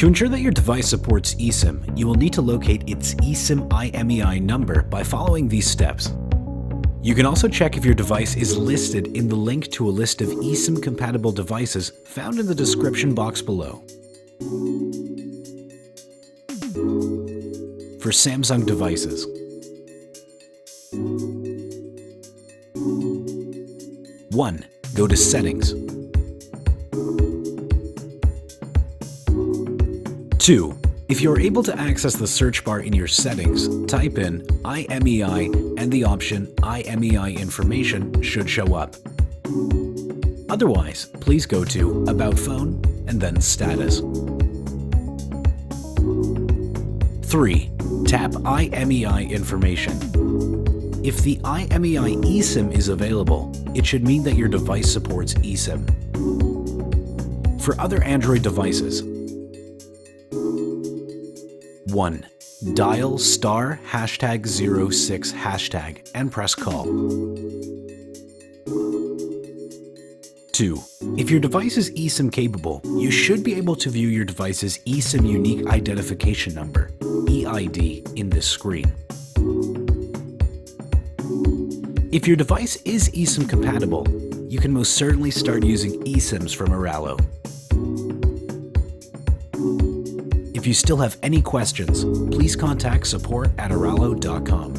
To ensure that your device supports eSIM, you will need to locate its eSIM IMEI number by following these steps. You can also check if your device is listed in the link to a list of eSIM-compatible devices found in the description box below. For Samsung devices, one, go to Settings. 2. If you are able to access the search bar in your settings, type in IMEI and the option IMEI information should show up. Otherwise, please go to About Phone and then Status. 3. Tap IMEI information. If the IMEI eSIM is available, it should mean that your device supports eSIM. For other Android devices, 1. Dial *#06# and press call. 2. If your device is eSIM capable, you should be able to view your device's eSIM Unique Identification Number, EID, in this screen. If your device is eSIM compatible, you can most certainly start using eSIMs from Airalo. If you still have any questions, please contact support@airalo.com.